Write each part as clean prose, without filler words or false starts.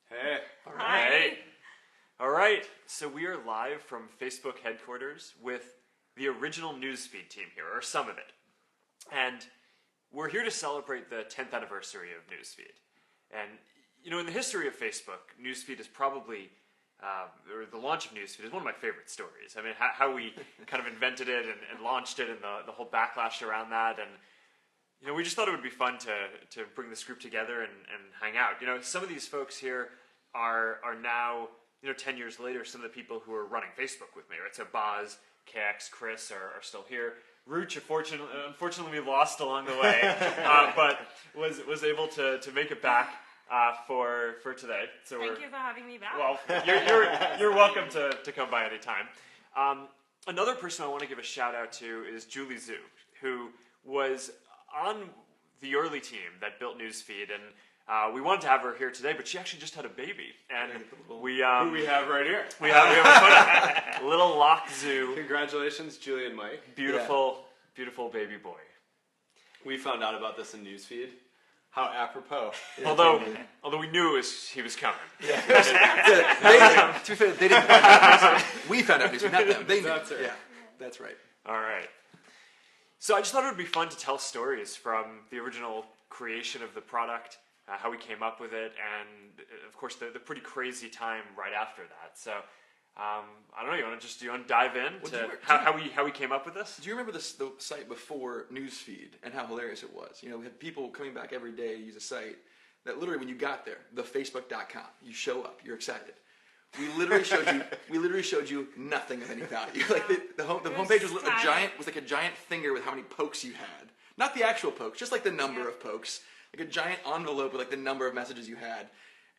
Hey. Hi. All right, so we are live from Facebook headquarters with the original newsfeed team here, or some of it. And we're here to celebrate the 10th anniversary of newsfeed. And, you know, in the history of Facebook, newsfeed is probably, or the launch of newsfeed is one of my favorite stories. I mean, how we kind of invented it and launched it and the whole backlash around that. And, you know, we just thought it would be fun to bring this group together and hang out. You know, some of these folks here are now, you know, 10 years later, some of the people who are running Facebook with me, right? So Boz, KX, Chris are still here. Rooch, unfortunately, we lost along the way, but was able to make it back for today. So Thank you for having me back. Well, you're welcome to come by anytime. Another person I want to give a shout out to is Julie Zhu, who was on the early team that built newsfeed, and we wanted to have her here today, but she actually just had a baby, and who we have right here. We have a photo. Little Lock Zhu. Congratulations, Julie and Mike. Beautiful baby boy. We found out about this in newsfeed. How apropos. Although we knew he was coming. Yeah. To be fair, they didn't find out. We found out newsfeed, not them. They knew. That's right. Yeah, that's right. All right. So I just thought it would be fun to tell stories from the original creation of the product, how we came up with it, and of course the pretty crazy time right after that. So I don't know. Do you want to dive in to how we came up with this? Do you remember the site before newsfeed and how hilarious it was? You know, we had people coming back every day to use a site that literally, when you got there, thefacebook.com, you show up, you're excited. We literally showed you nothing of any value. Like the homepage was like a giant finger with how many pokes you had. Not the actual pokes, just like the number of pokes. Like a giant envelope with like the number of messages you had.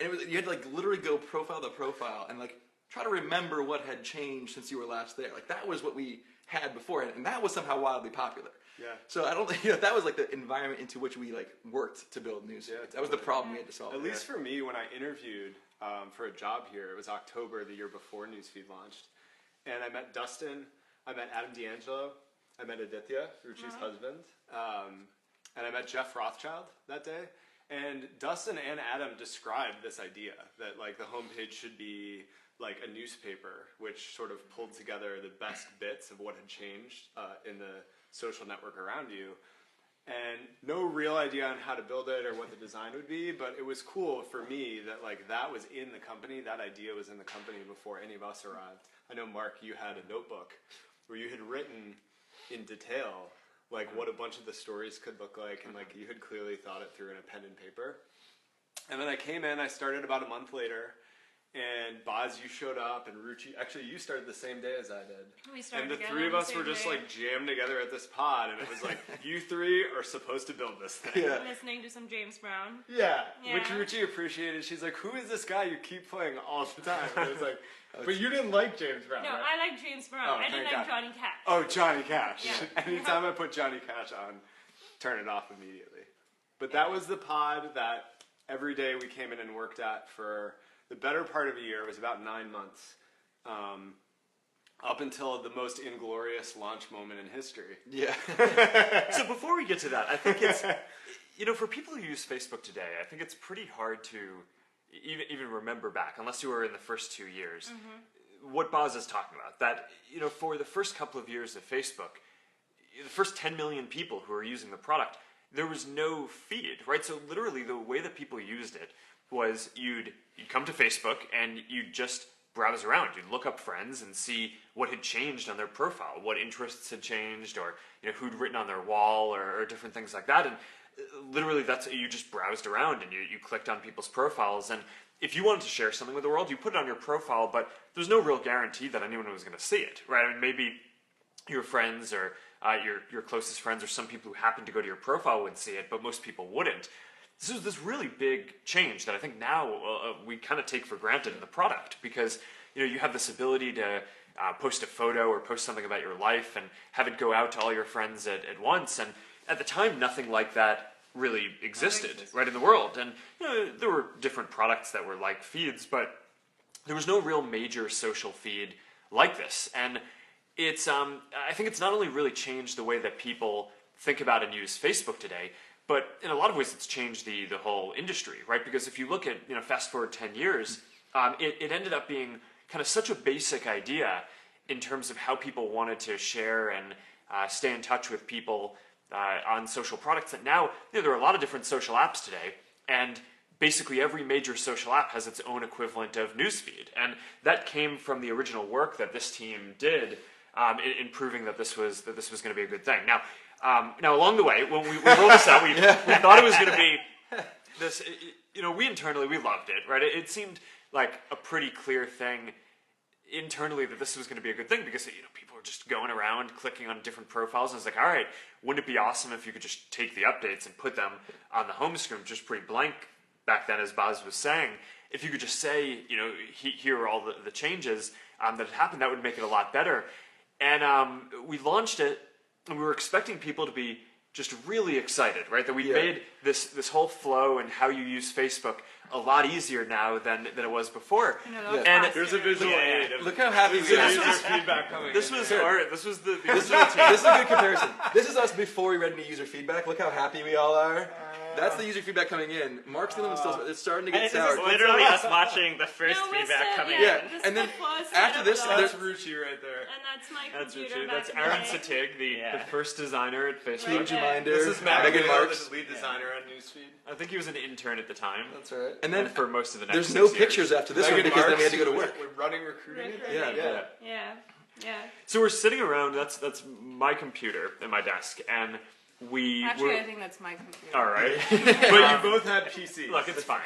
And you had to like literally go profile to profile and like try to remember what had changed since you were last there. Like that was what we had beforehand, and that was somehow wildly popular. Yeah. So I don't think that was like the environment into which we like worked to build newsfeed. Yeah, that was the problem we had to solve. At least for me, when I interviewed for a job here, it was October the year before newsfeed launched, and I met Dustin, I met Adam D'Angelo, I met Aditya, Ruchi's husband, and I met Jeff Rothschild that day. And Dustin and Adam described this idea that like the homepage should be like a newspaper, which sort of pulled together the best bits of what had changed in the social network around you. And no real idea on how to build it or what the design would be, but it was cool for me that like that was in the company, that idea was in the company before any of us arrived. I know, Mark, you had a notebook where you had written in detail like what a bunch of the stories could look like, and like you had clearly thought it through in a pen and paper. And then I came in, I started about a month later, and Boz, you showed up, and Ruchi, actually you started the same day as I did. We started and the three of us were just like jammed together at this pod, and it was like, you three are supposed to build this thing. Yeah. Listening to some James Brown. Yeah, which Ruchi appreciated. She's like, who is this guy you keep playing all the time? And it was like, but you didn't like James Brown, No, right? I like James Brown. I didn't like Johnny Cash. Oh, Johnny Cash. Yeah. Anytime I put Johnny Cash on, turn it off immediately. But that was the pod that every day we came in and worked at for the better part of a year. It was about 9 months, up until the most inglorious launch moment in history. Yeah. So before we get to that, I think it's, you know, for people who use Facebook today, I think it's pretty hard to even remember back, unless you were in the first 2 years, what Boz is talking about. That, you know, for the first couple of years of Facebook, the first 10 million people who were using the product, there was no feed, right? So literally the way that people used it was you'd come to Facebook and you'd just browse around. You'd look up friends and see what had changed on their profile, what interests had changed, or you know who'd written on their wall, or different things like that. And literally you just browsed around and you clicked on people's profiles, and if you wanted to share something with the world, you put it on your profile, but there's no real guarantee that anyone was going to see it, right? I mean, maybe your friends or your closest friends or some people who happen to go to your profile would see it, but most people wouldn't. This is this really big change that I think now we kind of take for granted in the product, because you know you have this ability to post a photo or post something about your life and have it go out to all your friends at once. And at the time, nothing like that really existed, right, in the world. And you know, there were different products that were like feeds, but there was no real major social feed like this. And it's I think it's not only really changed the way that people think about and use Facebook today, but in a lot of ways it's changed the whole industry, right? Because if you look at, fast forward 10 years, it ended up being kind of such a basic idea in terms of how people wanted to share and stay in touch with people on social products that now, there are a lot of different social apps today, and basically every major social app has its own equivalent of newsfeed. And that came from the original work that this team did in proving that this was going to be a good thing. Now, along the way, when we rolled this out, we thought it was going to be this. We internally we loved it, right? It seemed like a pretty clear thing internally that this was going to be a good thing because people were just going around clicking on different profiles, and it's like, all right, wouldn't it be awesome if you could just take the updates and put them on the home screen, just pretty blank back then, as Boz was saying. If you could just say, here are all the changes that had happened, that would make it a lot better. And we launched it, and we were expecting people to be just really excited, right? That we made this whole flow and how you use Facebook a lot easier now than it was before. And There's a visual aid. Look how happy we are. User feedback coming. This was the This is a good comparison. This is us before we read any user feedback. Look how happy we all are. That's the user feedback coming in. Mark's the one still. It's starting to get sour. This is literally us watching the first feedback coming in. Yeah, and then after this, That's Ruchi right there. And that's my That's computer Ruchi. back That's in the Aaron day. Satig, the first designer at Facebook. huge reminder. This is Matt Megan Gale, Marks. the lead designer on Newsfeed. I think he was an intern at the time. That's right. And then for most of the next there's 6 no years. pictures after this one Megan because then we had Marks, to go to work. We're running recruiting. Yeah. So we're sitting around. That's my computer at my desk, and we Actually, were I think that's my computer. all right. But you both had PCs. Look, it's fine.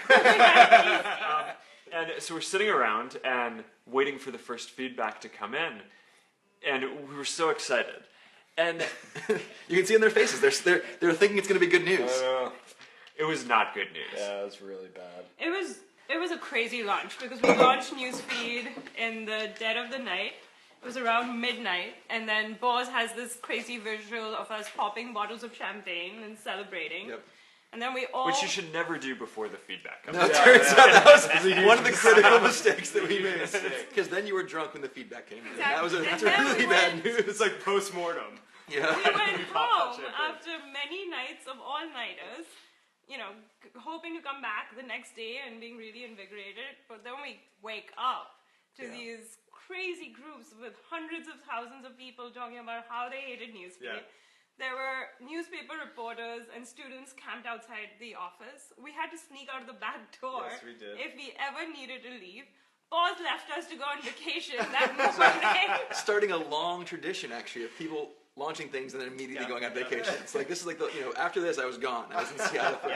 And so we're sitting around and waiting for the first feedback to come in, and we were so excited. And You can see in their faces. They're thinking it's going to be good news. it was not good news. Yeah, it was really bad. It was a crazy launch because we launched Newsfeed in the dead of the night. It was around midnight, and then Boz has this crazy visual of us popping bottles of champagne and celebrating. Yep. And then we all... Which you should never do before the feedback comes. No, it turns out that was one of the critical mistakes that we made. Because then you were drunk when the feedback came in. That was that's really bad news. It's like post-mortem. Yeah. We went home champagne. after many nights of all-nighters, hoping to come back the next day and being really invigorated. But then we wake up to these crazy groups with hundreds of thousands of people talking about how they hated Newsfeed. Yeah. There were newspaper reporters and students camped outside the office. We had to sneak out the back door Yes, we did. if we ever needed to leave. Boz left us to go on vacation that morning. Starting a long tradition, actually, of people launching things and then immediately going on vacation. It's like, this is like the, after this, I was gone. I was in Seattle for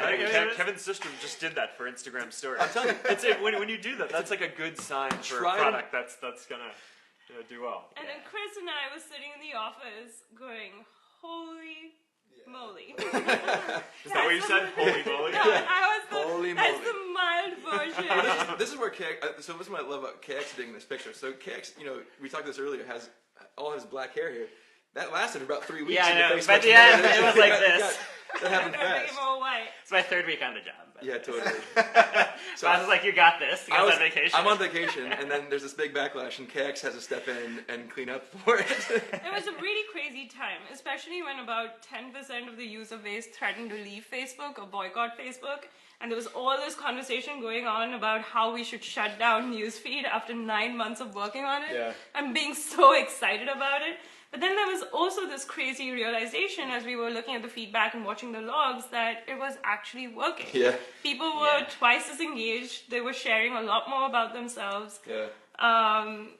Kevin Systrom just did that for Instagram stories. I'm telling you. When you do that, that's like a good sign for a Try product that's gonna do well. And then Chris and I was sitting in the office going, holy moly. Is that what you said? Holy moly! No, I was Holy that's moly. the mild version. This is where KX, so this is what I love about KX doing this picture. So KX, we talked this earlier, has all his black hair here. That lasted about 3 weeks. Yeah, I in know. Facebook By the end, community. it was like this. That happened Make fast. him all white. It's my third week on the job. But Yeah, totally. So I was like, you got this. You guys on vacation. I'm on vacation, and then there's this big backlash, and KX has to step in and clean up for it. It was a really crazy time, especially when about 10% of the user base threatened to leave Facebook or boycott Facebook. And there was all this conversation going on about how we should shut down Newsfeed after 9 months of working on it. Yeah. And being so excited about it. But then there was also this crazy realization as we were looking at the feedback and watching the logs that it was actually working. Yeah. People were twice as engaged. They were sharing a lot more about themselves. Yeah.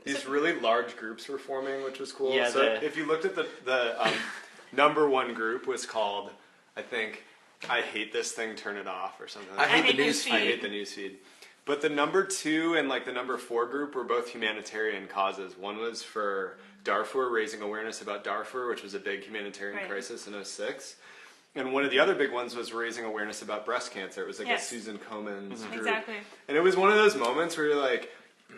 These really large groups were forming, which was cool. Yeah, so if you looked at the number one group was called, I think, I hate this thing, turn it off, or something like I that. hate the hate newsfeed. I hate the newsfeed. But the number 2 and the number 4 group were both humanitarian causes. One was for Darfur, raising awareness about Darfur, which was a big humanitarian crisis in 2006. And one of the other big ones was raising awareness about breast cancer. It was like a Susan Komen's group. Exactly. And it was one of those moments where you're like,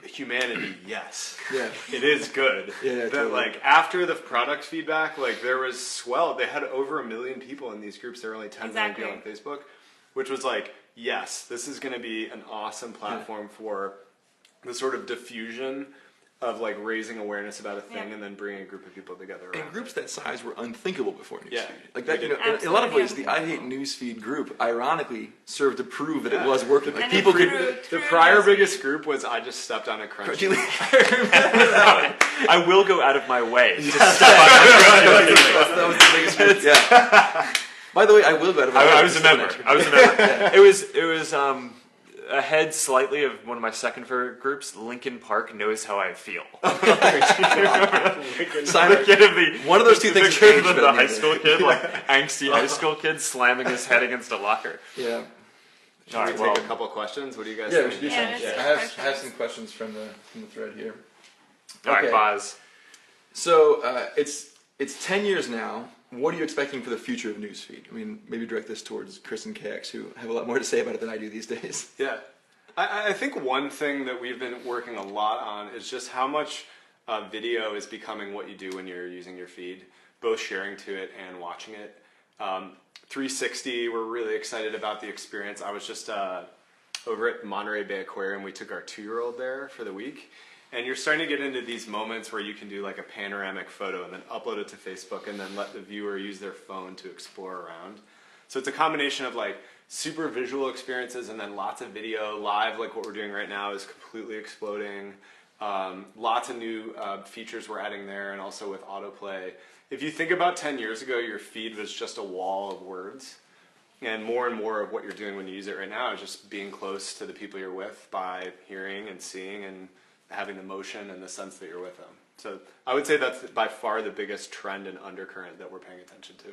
humanity, yes. Yeah. It is good. Yeah, that totally. after the product feedback, there was swell. They had over 1 million people in these groups. There were only 10 million people on Facebook, which was yes, this is going to be an awesome platform for the sort of diffusion of like raising awareness about a thing Yeah. and then bringing a group of people together And around groups it. that size were unthinkable before Newsfeed. Yeah. Like that, We you know, did. in a lot of ways, Absolutely the I Hate Newsfeed group ironically served to prove that it was working. Like And people it could. grew. The True prior newsfeed. biggest group was I just stepped on a crunchy. I will go out of my way to step on That was the biggest group. Yeah. By the way, I will go to. I was a member. I was a member. It was ahead slightly of one of my second favorite groups. Linkin Park Knows How I Feel. Simon, The kid of the one of those two things The is kid aged of better the than high the school other. kid, like angsty high school kid, slamming his head against a locker. Yeah. All Can right, we well, take a couple questions? What do you guys Yeah, we think? should do Yeah, some. let's do I have questions. some questions from the thread here. all right, Okay. Boz. So it's 10 years now. What are you expecting for the future of Newsfeed? I mean, maybe direct this towards Chris and KX, who have a lot more to say about it than I do these days. Yeah. I think one thing that we've been working a lot on is just how much video is becoming what you do when you're using your feed, both sharing to it and watching it. 360, we're really excited about the experience. I was just over at Monterey Bay Aquarium. We took our 2-year-old there for the week. And you're starting to get into these moments where you can do like a panoramic photo and then upload it to Facebook and then let the viewer use their phone to explore around. So it's a combination of like super visual experiences and then lots of video. Live, like what we're doing right now, is completely exploding. Lots of new features we're adding there, and also with autoplay. If you think about 10 years ago, your feed was just a wall of words. And more of what you're doing when you use it right now is just being close to the people you're with by hearing and seeing and having the motion and the sense that you're with them. So I would say that's by far the biggest trend and undercurrent that we're paying attention to.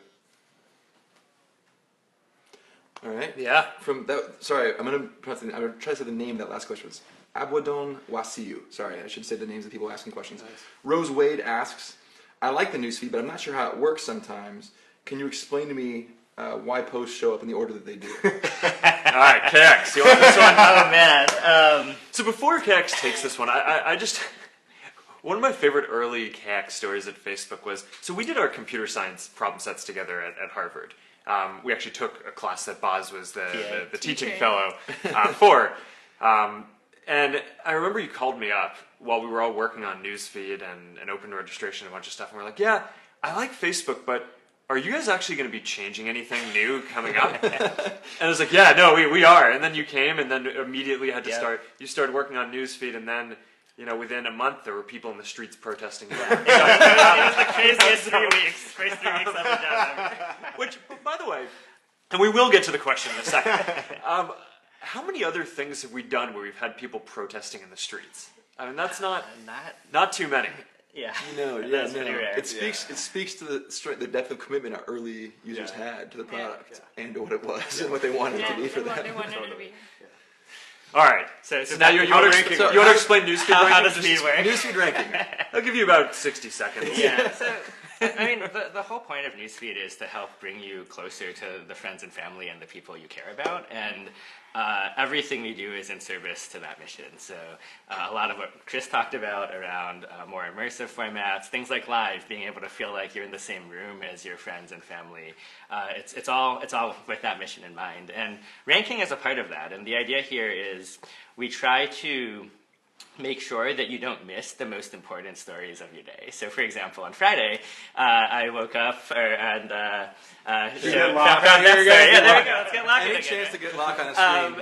All right. Yeah. From that, sorry, I'm gonna try to say the name of that last question was Abwadon Wasiu. Sorry, I should say the names of people asking questions. Nice. Rose Wade asks, I like the newsfeed, but I'm not sure how it works sometimes. Can you explain to me why posts show up in the order that they do? All right, KX, you want this one? Oh man. So before KX takes this one, I just one of my favorite early KX stories at Facebook was, so we did our computer science problem sets together at Harvard. We actually took a class that Boz was the teaching Teacher. fellow for. And I remember you called me up while we were all working on Newsfeed and open registration and a bunch of stuff. And we're like, yeah, I like Facebook, but are you guys actually going to be changing anything new coming up? And I was like, yeah, no, we are. And then you came and then immediately had to you started working on Newsfeed, and then, you know, within a month there were people in the streets protesting that. It was the craziest 3 weeks. First 3 weeks of the job. Which, by the way, and we will get to the question in a second. How many other things have we done where we've had people protesting in the streets? I mean, that's not too many. Yeah. No, That's pretty rare. It speaks to the depth of commitment our early users had to the product and to what it was and what they wanted it to be for and what them. they wanted it to be. All right. So Now you want to explain Newsfeed how ranking? does speed work? Newsfeed ranking. I'll give you about 60 seconds. Yeah. So I mean, the whole point of Newsfeed is to help bring you closer to the friends and family and the people you care about, and everything we do is in service to that mission. So a lot of what Chris talked about around more immersive formats, things like live, being able to feel like you're in the same room as your friends and family. It's all with that mission in mind. And ranking is a part of that. And the idea here is we try to make sure that you don't miss the most important stories of your day. So, for example, on Friday, I woke up and found that story. Yeah, there we go. Let's get Locke Any again. chance to get Locke on a screen?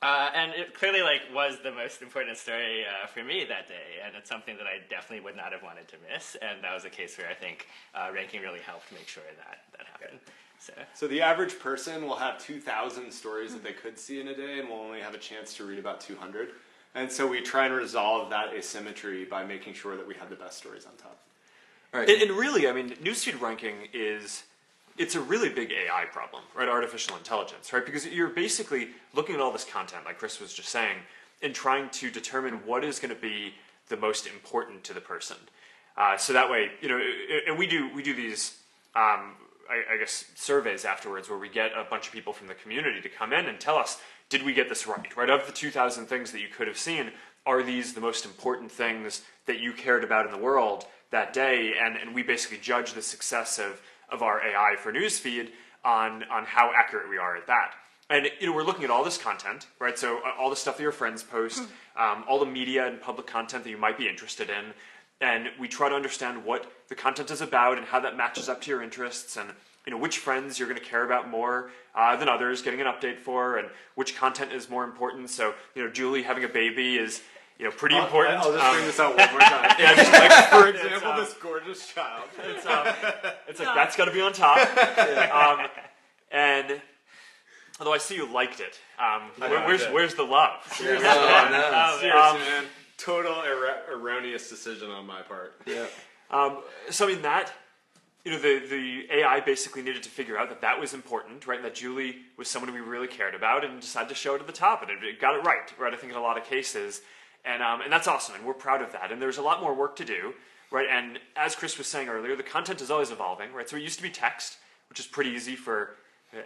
And it clearly was the most important story for me that day, and it's something that I definitely would not have wanted to miss. And that was a case where I think ranking really helped make sure that happened. So the average person will have 2,000 stories that they could see in a day and will only have a chance to read about 200. And so we try and resolve that asymmetry by making sure that we have the best stories on top. All right. And really, I mean, newsfeed ranking it's a really big AI problem, right? Artificial intelligence, right? Because you're basically looking at all this content, like Chris was just saying, and trying to determine what is going to be the most important to the person. So that way, you know, and we do these, I guess, surveys afterwards where we get a bunch of people from the community to come in and tell us, did we get this right? Right, of the 2,000 things that you could have seen, are these the most important things that you cared about in the world that day? And we basically judge the success of our AI for Newsfeed on how accurate we are at that. And we're looking at all this content, right? So all the stuff that your friends post, all the media and public content that you might be interested in, and we try to understand what the content is about and how that matches up to your interests, and which friends you're going to care about more than others, getting an update for, and which content is more important. So Julie having a baby is pretty important. I'll just bring this out one more time. Yeah, just like for example, this gorgeous child. It's like that's got to be on top. And although I see you liked it, where's the love? Seriously, no. Seriously, man. Total erroneous decision on my part. Yeah. So I mean that, the AI basically needed to figure out that was important, right? And that Julie was someone we really cared about, and decided to show it at the top, and it got it right? I think in a lot of cases, and that's awesome, and we're proud of that. And there's a lot more work to do, right? And as Chris was saying earlier, the content is always evolving, right? So it used to be text, which is pretty easy for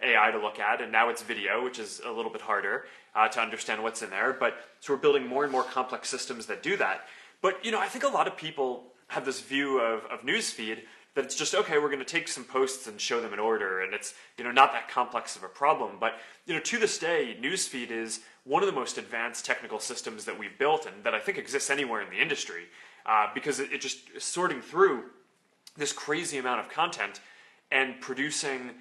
AI to look at, and now it's video, which is a little bit harder to understand what's in there. But so we're building more and more complex systems that do that. But I think a lot of people have this view of newsfeed that it's just okay. We're going to take some posts and show them in order, and it's not that complex of a problem. But to this day, newsfeed is one of the most advanced technical systems that we've built, and that I think exists anywhere in the industry, because it just is sorting through this crazy amount of content and producing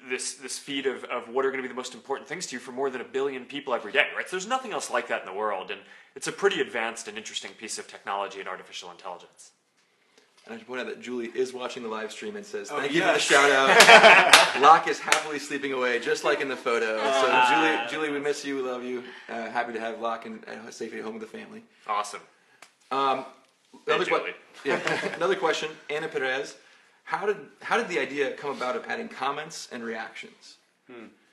this feed of what are going to be the most important things to you for more than 1 billion people every day, right? So there's nothing else like that in the world, and it's a pretty advanced and interesting piece of technology and artificial intelligence. And I should point out that Julie is watching the live stream and says, thank you for the shout out. Locke is happily sleeping away, just like in the photo. So Julie, we miss you, we love you. Happy to have Locke and safely at home with the family. Awesome. Another question, Anna Perez. How did the idea come about of adding comments and reactions?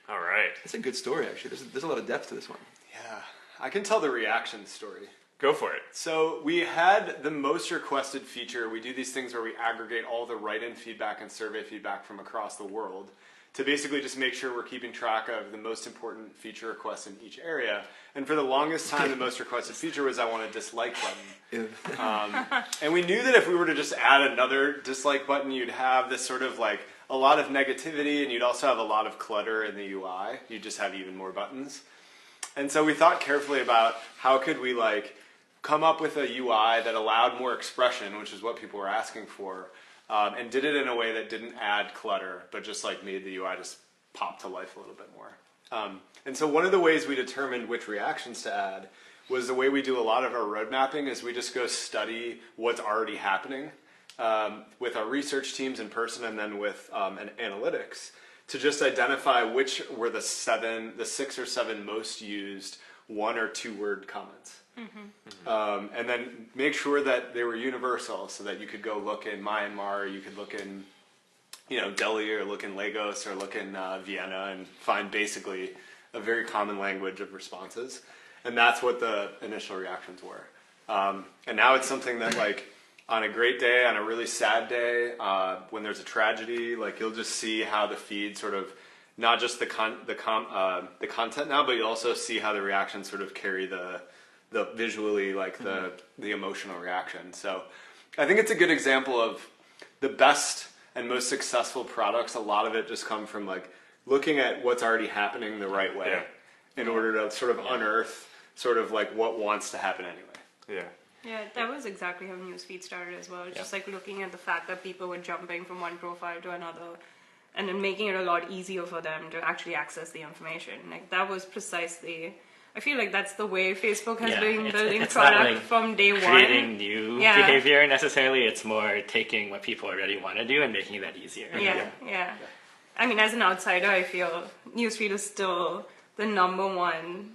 All right. It's a good story, actually. There's a lot of depth to this one. Yeah, I can tell the reaction story. Go for it. So we had the most requested feature. We do these things where we aggregate all the write-in feedback and survey feedback from across the world to basically just make sure we're keeping track of the most important feature requests in each area. And for the longest time, the most requested feature was I want a dislike button. And we knew that if we were to just add another dislike button, you'd have this sort of like a lot of negativity, and you'd also have a lot of clutter in the UI. You'd just have even more buttons. And so we thought carefully about how could we come up with a UI that allowed more expression, which is what people were asking for, and did it in a way that didn't add clutter, but just made the UI just pop to life a little bit more. And so one of the ways we determined which reactions to add was the way we do a lot of our road mapping is we just go study what's already happening with our research teams in person and then with analytics to just identify which were the 6 or 7 most used 1 or 2 word comments. And then make sure that they were universal so that you could go look in Myanmar, you could look in Delhi or look in Lagos or look in Vienna and find basically a very common language of responses. And that's what the initial reactions were. And now it's something that on a great day, on a really sad day, when there's a tragedy, you'll just see how the feed sort of, not just the content now, but you'll also see how the reactions sort of carry the visually, the emotional reaction. So I think it's a good example of the best and most successful products. A lot of it just come from looking at what's already happening the right way in order to sort of unearth sort of what wants to happen anyway. Yeah, that was exactly how newsfeed started as well. Just looking at the fact that people were jumping from one profile to another and then making it a lot easier for them to actually access the information. That was precisely, I feel that's the way Facebook has been building product from day one. Creating new behavior necessarily. It's more taking what people already want to do and making that easier. Yeah. I mean, as an outsider, I feel newsfeed is still the #1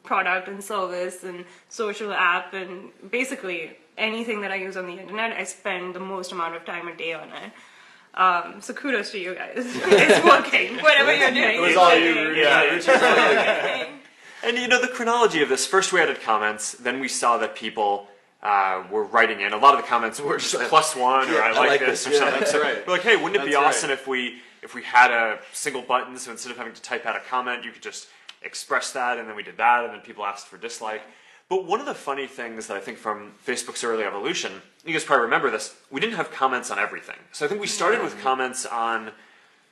product and service and social app, and basically anything that I use on the internet, I spend the most amount of time a day on it. So kudos to you guys. It's working. Whatever you're doing. It was all you. And the chronology of this, first we added comments, then we saw that people were writing in. A lot of the comments were just +1 or I like this or something. That's right. We're hey, wouldn't it be awesome if we had a single button, so instead of having to type out a comment, you could just express that, and then we did that, and then people asked for dislike. But one of the funny things that I think from Facebook's early evolution, you guys probably remember this, we didn't have comments on everything. So I think we started with comments on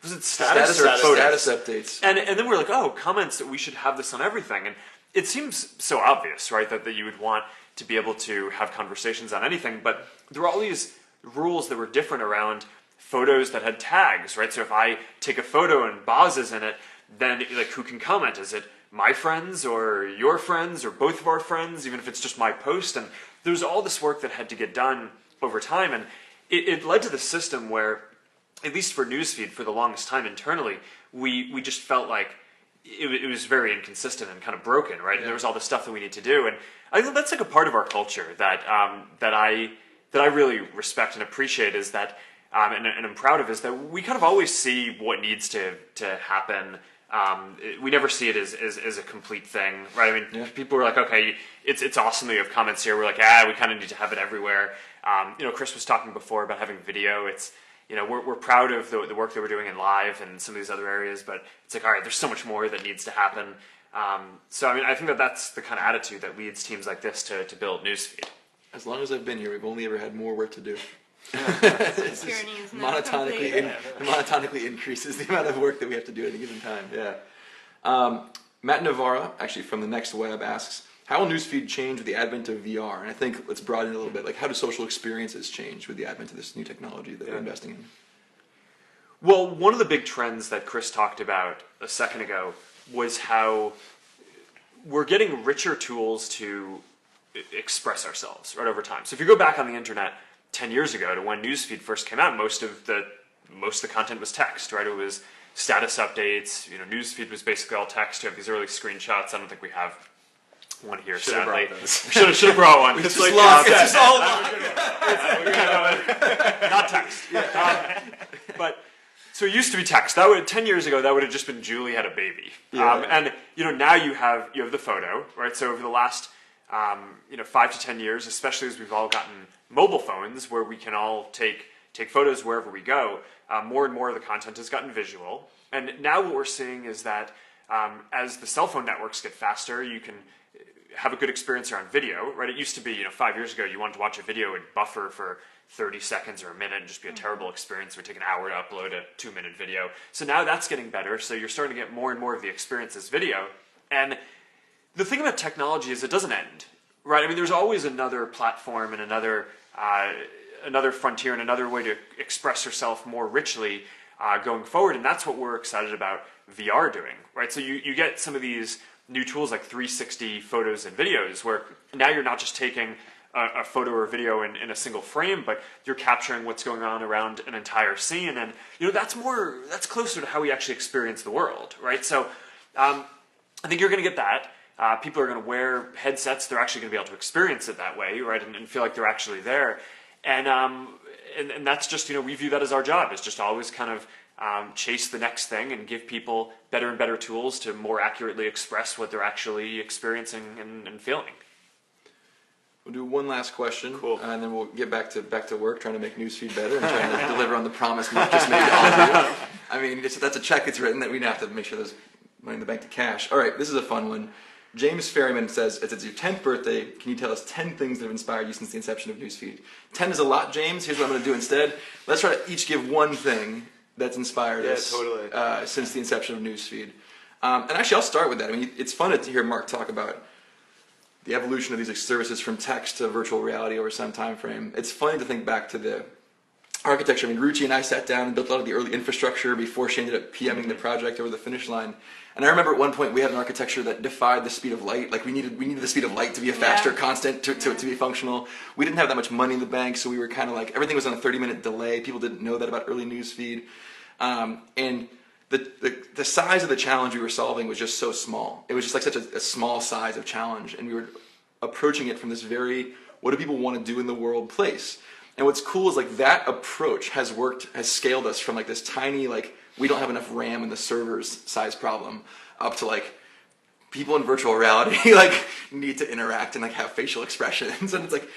was it status or photos? Status updates. And then we're like, oh, comments, we should have this on everything. And it seems so obvious, right, that you would want to be able to have conversations on anything. But there were all these rules that were different around photos that had tags, right? So if I take a photo and Boz is in it, then like who can comment? Is it my friends or your friends or both of our friends, even if it's just my post? And there was all this work that had to get done over time. And it led to the system where, at least for Newsfeed, for the longest time internally, we just felt like it was very inconsistent and kind of broken, right? And there was all this stuff that we need to do. And I think that's like a part of our culture that I really respect and appreciate, is that, and I'm proud of, is that we kind of always see what needs to happen. We never see it as a complete thing, right? I mean, people were like, okay, it's awesome that you have comments here. We're like, we kind of need to have it everywhere. Chris was talking before about having video. It's, we're proud of the work that we're doing in live and some of these other areas, but it's like, all right, there's so much more that needs to happen. So, I mean, I think that's the kind of attitude that leads teams like this to build Newsfeed. As long as I've been here, we've only ever had more work to do. Tyranny is never complete. Monotonically increases the amount of work that we have to do at a given time. Yeah. Matt Navarra, actually from the Next Web, asks, how will Newsfeed change with the advent of VR? And I think let's broaden it a little bit. Like, how do social experiences change with the advent of this new technology that we're investing in? Well, one of the big trends that Chris talked about a second ago was how we're getting richer tools to express ourselves right over time. So if you go back on the internet 10 years ago to when Newsfeed first came out, most of the content was text, right? It was status updates. Newsfeed was basically all text. You have these early screenshots. I don't think we have one here, sadly. Should have brought one. It's just lost. It's just all lost. Not text. But so it used to be text. 10 years ago, that would have just been Julie had a baby. Yeah. And now you have the photo, right? So over the last 5 to 10 years, especially as we've all gotten mobile phones where we can all take photos wherever we go, more and more of the content has gotten visual. And now what we're seeing is that as the cell phone networks get faster, you can have a good experience around video, right? It used to be, 5 years ago, you wanted to watch a video and buffer for 30 seconds or a minute and just be a terrible experience. It would take an hour to upload a 2-minute video. So now that's getting better. So you're starting to get more and more of the experience as video. And the thing about technology is it doesn't end, right? I mean, there's always another platform and another frontier and another way to express yourself more richly going forward. And that's what we're excited about VR doing, right? So you get some of these new tools like 360 photos and videos, where now you're not just taking a photo or video in a single frame, but you're capturing what's going on around an entire scene. And that's closer to how we actually experience the world, right? So I think you're going to get that. People are going to wear headsets. They're actually going to be able to experience it that way, right? And feel like they're actually there. And that's just, we view that as our job, is just always kind of chase the next thing and give people better and better tools to more accurately express what they're actually experiencing and feeling. We'll do one last question, cool. And then we'll get back to work, trying to make Newsfeed better and trying to deliver on the promise Mark just made to all of you. I mean, that's a check that's written that we have to make sure there's money in the bank to cash. All right, this is a fun one. James Ferryman says, it's your 10th birthday. Can you tell us 10 things that have inspired you since the inception of Newsfeed? 10 is a lot, James. Here's what I'm going to do instead. Let's try to each give one thing that's inspired us since the inception of Newsfeed. And actually, I'll start with that. I mean, it's fun to hear Mark talk about the evolution of these services from text to virtual reality over some time frame. It's funny to think back to the architecture. I mean, Ruchi and I sat down and built a lot of the early infrastructure before she ended up PMing the project over the finish line. And I remember at one point we had an architecture that defied the speed of light. Like we needed the speed of light to be a faster constant to be functional. We didn't have that much money in the bank, so we were kind of like, everything was on a 30-minute delay. People didn't know that about early Newsfeed. And the size of the challenge we were solving was just so small. It was just like such a small size of challenge, and we were approaching it from this very, what do people want to do in the world place. And what's cool is like that approach has scaled us from like this tiny, like, we don't have enough RAM in the server's size problem, up to like people in virtual reality like need to interact and like have facial expressions. And it's like